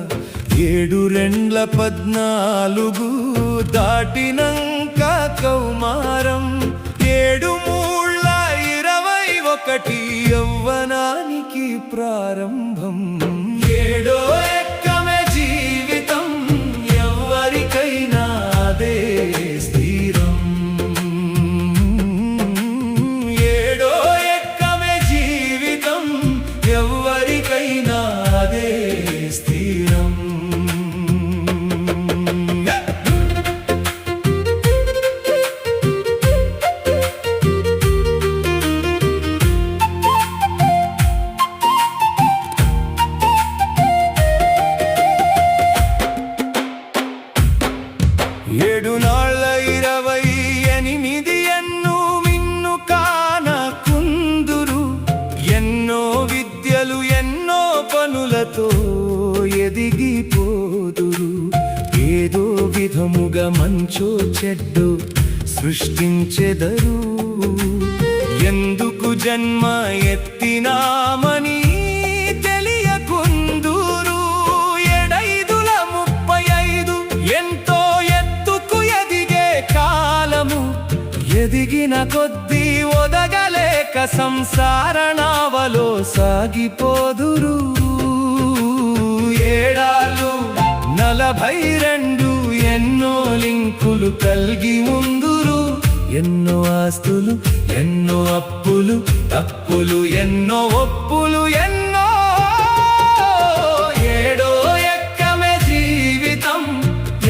7 2 దాటినంక కౌమారం 7 3 21 యవ్వనానికి ప్రారంభం 7 ఎక్కమే జీవితం ఎవరికైనా అదే స్థిరం 7 ఎక్కమే జీవితం ఎవరికైనా అదే స్థిరం 7 నాళ్ళ 28 ఎన్నో మిన్ను కాన కుందురు ఎన్నో విద్యలు ఎన్నో పనులతో ఎదిగిపోదురు ఏదో విధముగా మంచో చెడ్డో సృష్టించెదరు ఎందుకు జన్మ ఎత్తినామని తెలియకుందురు 7 5 ఎంతో ఎదిగిన కొద్దీ ఒదగలేక సంసార నావలో సాగిపోదురు 7 42 ఎన్నో లింకులు కలిగి ఉందురు ఎన్నో ఆస్తులు ఎన్నో అప్పులు తప్పులు ఎన్నో ఒప్పులు ఎన్నో 7 ఎక్కమే జీవితం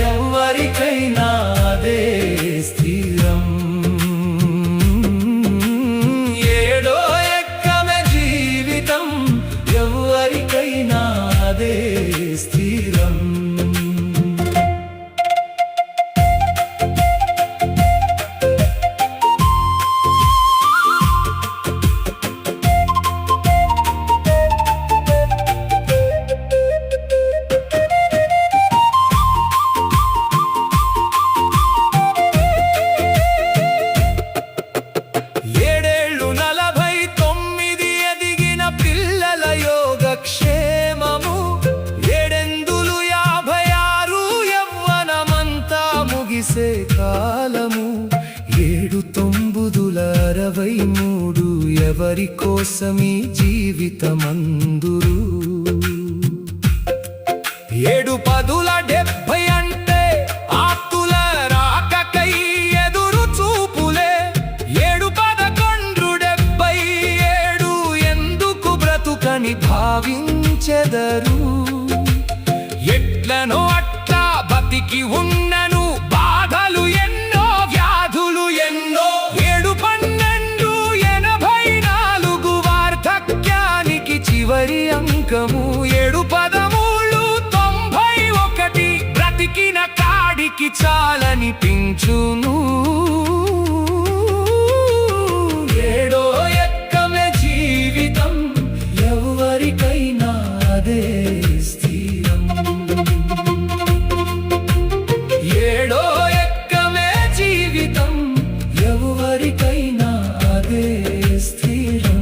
ఎవరికైనా అదే స్థిరం 7 ఎక్కమే జీవితం ఎవరికైనా అదే స్థిరం 7 9 ఎవరి కోసమీ జీవితమందురు 7 10 70 అంటే ఆప్తుల రాకకై ఎదురు చూపులే 7 11 77 ఎందుకు బ్రతుకని భావించెదరు ఎట్లనో అట్లా బతికి ఉన్నను బాధలు ఎన్నో వ్యాధులు ఎన్నో 7 12 84 వార్ధక్యానికి చివరి అంకము 7 13 91 బ్రతికిన కాడికి చాలనిపించును 7 ఎక్కమే జీవితం ఎవరికైనా అదే స్థిరం 7 ఎక్కమే జీవితం ఎవరికైనా అదే స్థిరం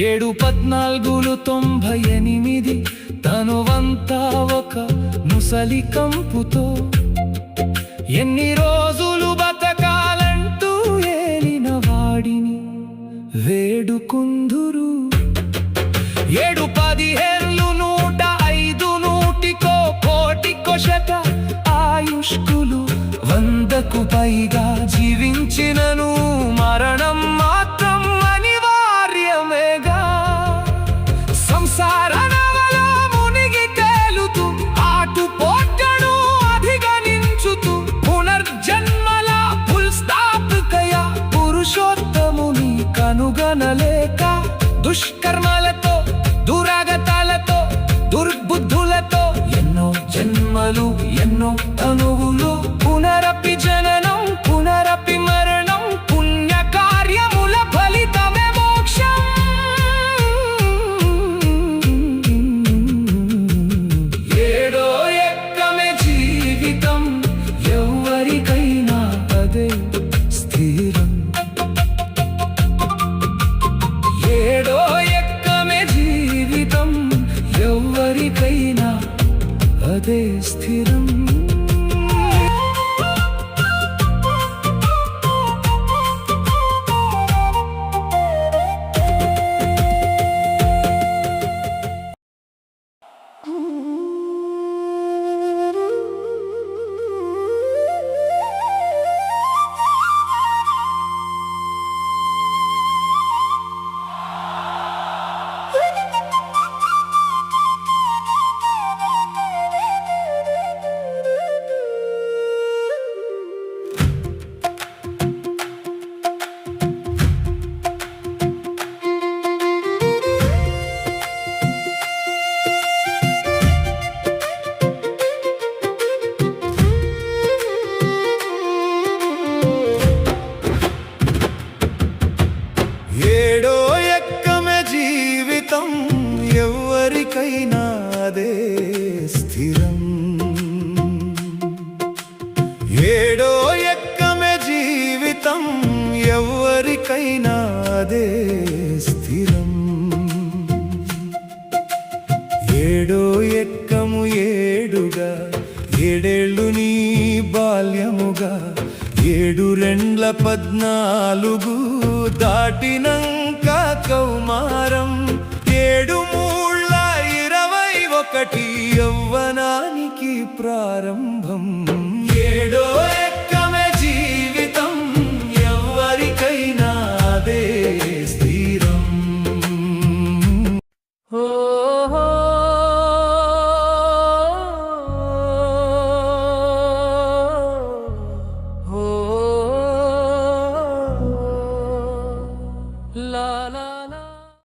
7 14 98 తనువంతా ఒక ముసలి కంపుతో ఎన్ని రోజులు బతకాలంటూ ఏలిన వాడిని వేడుకుందురు 7 15 105 నూటికో కోటికో శత ఆయుష్కులు 100కు పైగా జీవించినను మరణం మాత్రం అనివార్యమేగా సంసార నవలో మునిగి తేలుతూ ఆటు పోట్లను అధిగమించుతూ పునర్జన్మల ఫుల్ స్టాప్ కయ పురుషోత్తముని కనుగొనలేక దుష్కర్మలతో దురాగతాలతో దుర్బుద్ధులతో ఎన్నో జన్మలు ఎన్నో తనువులు పునరపి జననం పునరపి మరణం పుణ్యకార్యముల ఫలితమే మోక్షం 7 అదే స్థిరం. ఏడో ఎక్కమే జీవితం ఎవరికైనా అదే స్థిరం. ఏడో ఎక్కమే జీవితం ఎవరికైనా అదే స్థిరం. ఏడో ఎక్కము ఏడుగా ఏడేళ్ళు నీ బాల్యముగా 7 దాటినంక కౌమారం 7 3 21 యవ్వనానికి ప్రారంభం.